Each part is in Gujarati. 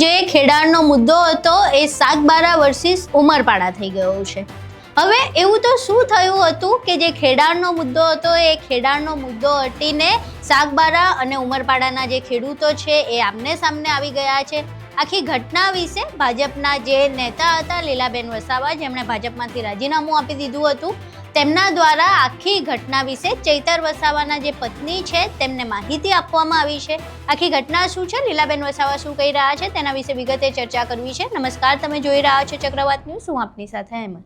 જે ખેડાણનો મુદ્દો હતો એ સાગબારા વર્સિસ ઉમરપાડા થઈ ગયો છે। હવે એવું તો શું થયું હતું કે જે ખેડાણનો મુદ્દો હતો એ ખેડાણનો મુદ્દો હટીને સાગબારા અને ઉમરપાડાના જે ખેડૂતો છે એ આમને સામને આવી ગયા છે। આખી ઘટના વિશે ભાજપના જે નેતા હતા લીલાબેન વસાવા, જેમણે ભાજપમાંથી રાજીનામું આપી દીધું હતું, તેમના દ્વારા આખી ઘટના વિશે ચૈતર વસાવાના જે પત્ની છે તેમને માહિતી આપવામાં આવી છે। આખી ઘટના શું છે, લીલાબેન વસાવા શું કહી રહ્યા છે, તેના વિશે વિગતે ચર્ચા કરવી છે। નમસ્કાર, તમે જોઈ રહ્યા છો ચક્રવાત ન્યૂઝ, હું આપની સાથે હેમંત।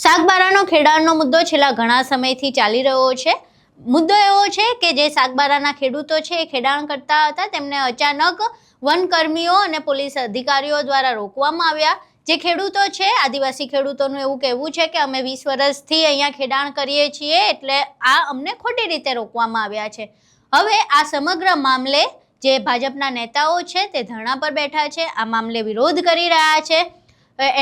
સાગબારાનો ખેડાણનો મુદ્દો છેલ્લા ઘણા સમયથી ચાલી રહ્યો છે। મુદ્દો એવો છે કે જે સાગબારાના ખેડૂતો છે એ ખેડાણ કરતા હતા, તેમને અચાનક વનકર્મીઓ અને પોલીસ અધિકારીઓ દ્વારા રોકવામાં આવ્યા। જે ખેડૂતો છે, આદિવાસી ખેડૂતોનું એવું કહેવું છે કે અમે 20 વર્ષથી અહીંયા ખેડાણ કરીએ છીએ, એટલે આ અમને ખોટી રીતે રોકવામાં આવ્યા છે। હવે આ સમગ્ર મામલે જે ભાજપના નેતાઓ છે તે ધરણા પર બેઠા છે, આ મામલે વિરોધ કરી રહ્યા છે।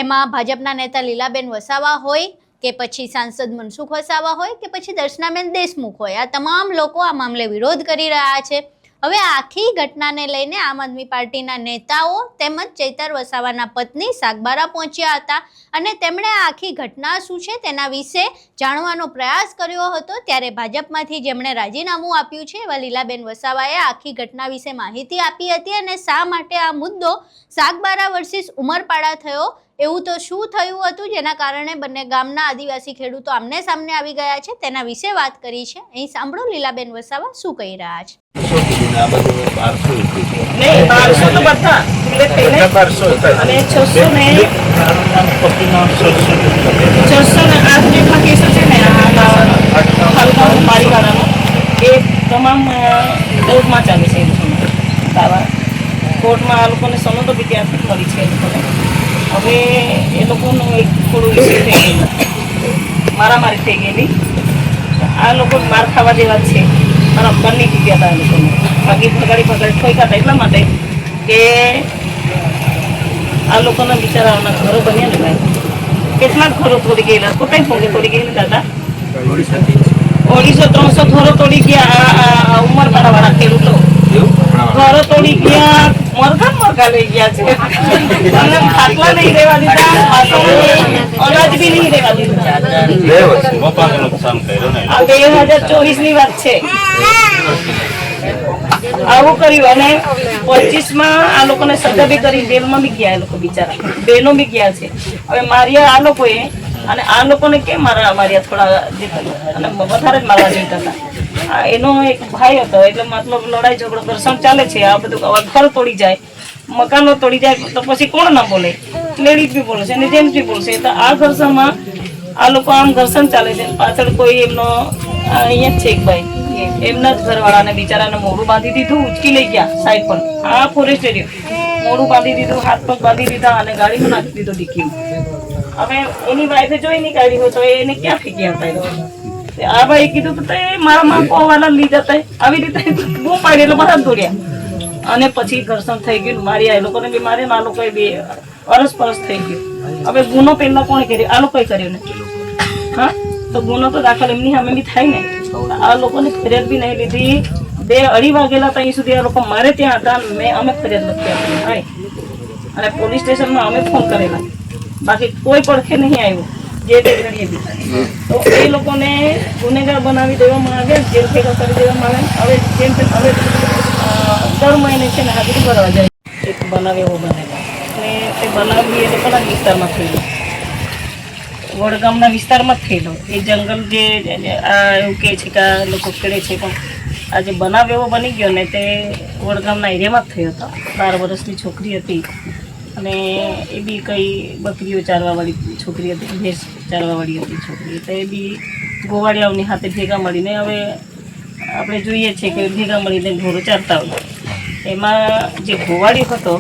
એમાં ભાજપના નેતા લીલાબેન વસાવા હોય કે પછી સાંસદ મનસુખ વસાવા હોય કે પછી દર્શનાબેન દેશમુખ હોય, આ તમામ લોકો આ મામલે વિરોધ કરી રહ્યા છે। હવે આખી ઘટનાને લઈને આમ આદમી પાર્ટીના નેતાઓ તેમજ ચૈતર વસાવાના પત્ની સાગબારા પહોંચ્યા હતા અને તેમણે આ આખી ઘટના શું છે તેના વિશે જાણવાનો પ્રયાસ કર્યો હતો। ત્યારે ભાજપમાંથી જેમણે રાજીનામું આપ્યું છે એવા લીલાબેન વસાવાએ આખી ઘટના વિશે માહિતી આપી હતી અને શા માટે આ મુદ્દો સાગબારા વર્સિસ ઉમરપાડા થયો, એવું તો શું થયું હતું જેના કારણે બંને ગામના આદિવાસી ખેડૂતો આમને સામને આવી ગયા છે, તેના વિશે વાત કરી છે। અહીં સાંભળો લીલાબેન વસાવા શું કહી રહ્યા છે। તમામ કોર્ટમાં ચાલે છે, કોર્ટમાં આ લોકોને સનદો બી ત્યાંથી મળી છે। હવે એ લોકોનું એક થોડું ઇસ્યુ થઈ ગયેલું, મારામારી થઈ ગયેલી। આ લોકો માર ખાવા જેવા જ છે, મારા અંબરની પીવ્યા હતા એ લોકોને, બાકી ભગાડી ઠોક્યા હતા એટલા માટે કે આ લોકોના બિચારાઓના ઘરો બન્યા ને ભાઈ, કેટલાક ઘરો તોડી ગયેલા, પોતે તોડી ગયેલા દાદા, 250-300 ઘરો તોડી ગયા। ઉમરપાડાવાળા ખેડૂતો ઘરો તોડી ગયા, મરઘા લઈ ગયા છે, ખાટલા નહીં રહેવા દીધા, અનાજ બી નહીં રહેવા દીધા। 2024 ની વાત છે, આવું કર્યું અને 25માં આ લોકોને સજા બી કરી, જેલમાં બી ગયા એ લોકો બિચારા, બહેનો બી ગયા છે। હવે માર્યા આ લોકોએ અને આ લોકોને કેમ માર્યા થોડા અને વધારે જ મારવા જતા હતા। એનો એક ભાઈ હતો, એટલે મતલબ લડાઈ ઝઘડો ઘર્ષણ ચાલે છે। આ બધું ઘર તોડી જાય, મકાનો તોડી જાય તો પછી કોણ ના બોલે, લેડીઝ બી બોલે છે અને જેન્ટ્સ બી બોલશે। તો આ ઘર્ષણમાં આ લોકો આમ ઘર્ષણ ચાલે છે, પાછળ કોઈ એમનો અહીંયા જ છે એક ભાઈ, એમના જ ઘરવાળાને બિચારાને મોઢું બાંધી દીધું, ઉચકી લઈ ગયા સાઈડ પર, આ ફોરેસ્ટ એરિયો, મોઢું બાંધી દીધું, હાથ પગ બાંધી દીધા અને ગાડીમાં નાખી દીધો ડીકીમાં। હવે એની વાઈફે જોઈ નહીં કાઢી હોય તો એને ક્યાં ફેંકી હતા? આ ભાઈ કીધું તો મારા માં કોવાના લીધા હતા, આવી રીતે બહુ પાડી એટલે બધા દોડ્યા અને પછી ઘર્ષણ થઈ ગયું, માર્યા, એ લોકોને બી મારે, આ લોકોએ બી અરસપરસ થઈ ગયું। હવે ગુનો પહેલા કોણે કર્યો? આ લોકોએ કર્યો ને, હા, તો ગુનો તો દાખલ એમની સામે બી થાય ને। આ લોકોને ફરિયાદ બી નહીં લીધી, 2-2:30 વાગેલા ત્યાં સુધી આ લોકો મારે ત્યાં હતા, અમે ફરિયાદ નથી આપી અને પોલીસ સ્ટેશનમાં અમે ફોન કરેલા, બાકી કોઈ પડખે નહીં આવ્યું જે તે ઘડીએ બી। તો એ લોકોને ગુનેગાર બનાવી દેવામાં આવે, જેલ ભેગા કરી દેવામાં આવે। હવે જેમ તેમ હવે દર મહિને છે ને હાજરી ભરવા જાય, એક બનાવ એવો બનેલો અને તે બનાવ બી એ લોકોના વિસ્તારમાં થયેલો, વડગામના વિસ્તારમાં જ થયેલો। એ જંગલ જે એવું કહે છે કે આ લોકો ખેડે છે, પણ આ જે બનાવ એવો બની ગયો ને તે વડગામના એરિયામાં જ થયો હતો। 12 વર્ષની છોકરી હતી અને એ બી કંઈ બકરીઓ ચારવાવાળી છોકરી હતી, ભેંસ ચારવાવાળી હતી છોકરી, તો એ બી ગોવાળિયાઓની હાથે ભેગા મળીને, હવે આપણે જોઈએ છીએ કે ભેગા મળીને ઢોરો ચારતા હોય, એમાં જે ગોવાળિયો હતો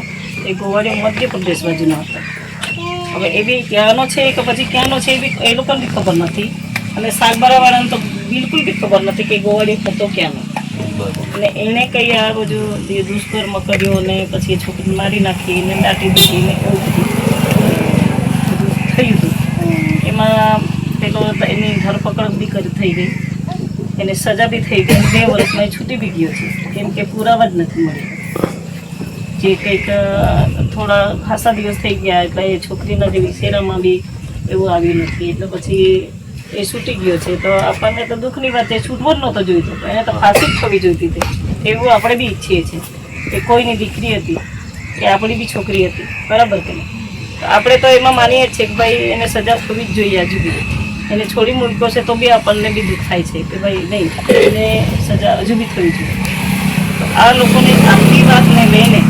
એ ગોવાળિયો મધ્યપ્રદેશ બાજુનો હતો। હવે એ બી ક્યાંનો છે કે પછી ક્યાંનો છે એ બી એ લોકોને બી ખબર નથી અને સાગબારાવાળાને તો બિલકુલ બી ખબર નથી કે ગોવાળિયો હતો ક્યાંનો, અને એણે કઈ આ બધું જે દુષ્કર્મ કર્યો ને પછી છોકરીને મારી નાખી ને દાટી દીધી ને એવું બધું થયું હતું। એમાં પેલો એની ધરપકડ બી થઈ ગઈ એને સજા બી થઈ ગઈ, 2 વર્ષમાં એ છૂટી બી ગયો છે, કેમ કે પુરાવા જ નથી મળ્યા. જે કંઈક થોડા ખાસા દિવસ થઈ ગયા એટલે એ છોકરીના જે વિશેરામાં બી એવું આવ્યું નથી, એટલે પછી એ છૂટી ગયો છે. તો આપણને તો દુઃખની વાત છે, છૂટવો જ નહોતો જોઈતો, એને તો ફાંસી જ થવી જોઈતી હતી. એવું આપણે બી ઈચ્છીએ છીએ કે કોઈની દીકરી હતી કે આપણી બી છોકરી હતી, બરાબર કે નહીં? તો આપણે તો એમાં માનીએ જ છીએ કે ભાઈ એને સજા થવી જ જોઈએ. હજુ બી એને છોડી મૂક્યો છે તો બી આપણને બી દુઃખ થાય છે કે ભાઈ નહીં, એને સજા હજુ બી થવી જોઈએ. તો આ લોકોને આટલી વાતને લઈને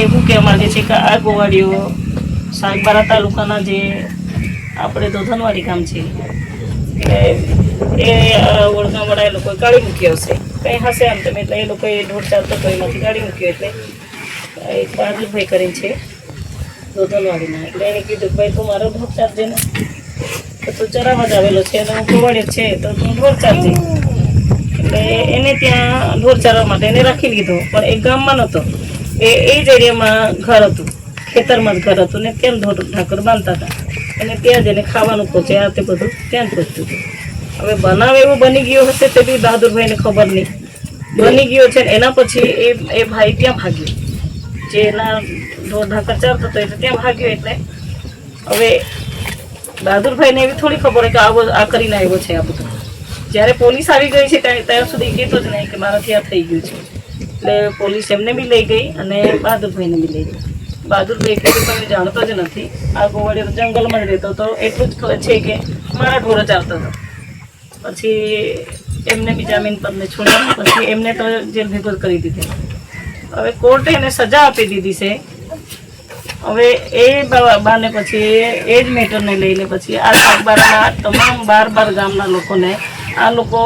એવું કહેવા માંગે છે કે આ ગોવાળીઓ સાગબારા તાલુકાના જે આપણે દોધનવાડી ગામ છે એ ઓળખાણવાળા એ લોકોએ કાઢી મૂક્યો હશે, કંઈ હશે આમ તમે, એટલે એ લોકોએ ઢોર ચાલતો તો એમાંથી કાઢી મૂક્યો. એટલે એક બહાદુરભાઈ કરીને છે દોધનવાડીના, એટલે એને કીધું કે ભાઈ તું મારો ઢોર ચાલજે ને, તો તું ચરાવવા જ આવેલો છે અને હું ગોવાળીઓ છે તો તું ઢોર ચાલજે. એટલે એને ત્યાં ઢોર ચારવા માટે એને રાખી લીધો, પણ એ ગામમાં નહોતો, એ જ એરિયામાં ઘર હતું, ખેતરમાં જ ઘર હતું ને ત્યાં ઢોર ઢાકર બાંધતા હતા, અને ત્યાં જઈને ખાવાનું પહોંચે, આ તે બધું ત્યાં જ પહોંચતું હતું. હવે બનાવ એવો બની ગયો હશે તે બી બહાદુરભાઈને ખબર નહીં, બની ગયો છે. એના પછી એ ભાઈ ત્યાં ભાગ્યો, જે એના ઢોર ઢાકર ચાલતો હતો એટલે ત્યાં ભાગ્યો. એટલે હવે બહાદુરભાઈને એવી થોડી ખબર હોય કે આ કરીને આવ્યો છે આ બધું. જ્યારે પોલીસ આવી ગઈ છે ત્યાં સુધી કહેતો જ નહીં કે મારાથી આ થઈ ગયું છે. એટલે પોલીસ એમને બી લઈ ગઈ અને બહાદુરભાઈને બી લઈ ગઈ. બહાદુરભાઈ કીધું તમે જાણતો જ નથી, આ ગોવાળીઓ જંગલમાં જ રહેતો હતો, એટલું જ ખબર છે કે મારા ઢોરો ચાલતો હતો. પછી એમને બી જામીન પર ને છોડ્યા, પછી એમને તો જેલ ભેગો કરી દીધો. હવે કોર્ટે એને સજા આપી દીધી છે. હવે એ બાને પછી એ જ મેટરને લઈને પછી આ સાગબારાના તમામ 12 ગામના લોકોને, આ લોકો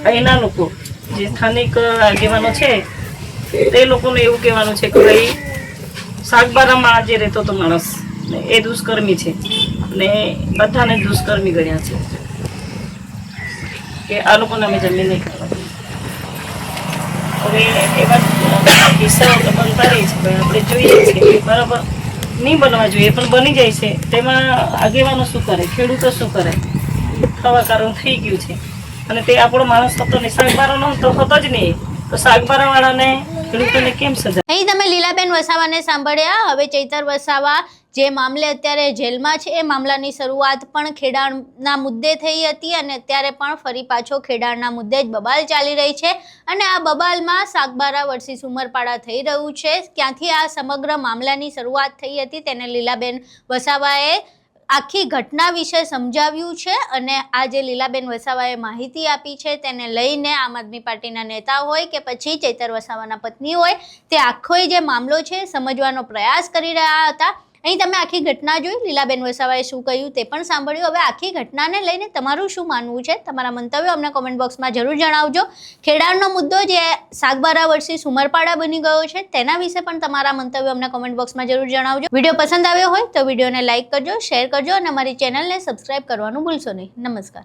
અહીંના લોકો જે સ્થાનિક આગેવાનો છે તે લોકોને એવું કહેવાનું છે કે ભાઈ સાગબારામાં જે રહેતો હતો માણસ એ દુષ્કર્મી છે ને બધાને દુષ્કર્મી ગણ્યા છે કે આ લોકોને અમે જમીન નહીં કરવાની. હવે એવા કિસ્સાઓ તો બનતા રહી છે, ભાઈ આપણે જોઈએ છીએ કે બરાબર નહીં બનવા જોઈએ પણ બની જાય છે. તેમાં આગેવાનો શું કરે, ખેડૂતો શું કરે, થવા કારણ થઈ ગયું છે. અને તે આપણો માણસ હતો ને, સાગબારાનો તો હતો જ નહીં, તો સાગબારાવાળાને ખેડૂતોને કેમ સજા? અહીં તમે લીલાબેન વસાવાને સાંભળ્યા. હવે ચૈતર વસાવા જે મામલે અત્યારે જેલમાં છે એ મામલાની શરૂઆત પણ ખેડાણના મુદ્દે થઈ હતી અને અત્યારે પણ ફરી પાછો ખેડાણના મુદ્દે જ બબાલ ચાલી રહી છે. અને આ બબાલમાં સાગબારા વર્સિસ ઉમરપાડા થઈ રહ્યું છે. ક્યાંથી આ સમગ્ર મામલાની શરૂઆત થઈ હતી તેને લીલાબેન વસાવાએ આખી ઘટના વિશે સમજાવ્યું છે. અને આ જે લીલાબેન વસાવાએ માહિતી આપી છે તેને લઈને આમ આદમી પાર્ટીના નેતા હોય કે પછી ચૈતર વસાવાના પત્ની હોય, તે આખો જે મામલો છે સમજવાનો પ્રયાસ કરી રહ્યા હતા. અહીં તમે આખી ઘટના જોઈ, લીલાબેન વસાવાએ શું કહ્યું તે પણ સાંભળ્યું. હવે આખી ઘટનાને લઈને તમારું શું માનવું છે? તમારા મંતવ્યો અમને કોમેન્ટ બોક્સમાં જરૂર જણાવજો. ખેડાણનો મુદ્દો જે સાગબારા વર્સિસ ઉમરપાડા બની ગયો છે તેના વિશે પણ તમારા મંતવ્યો અમને કોમેન્ટ બોક્સમાં જરૂર જણાવજો. વિડીયો પસંદ આવ્યો હોય તો વિડીયોને લાઇક કરજો, શેર કરજો અને અમારી ચેનલને સબસ્ક્રાઇબ કરવાનું ભૂલશો નહીં. નમસ્કાર.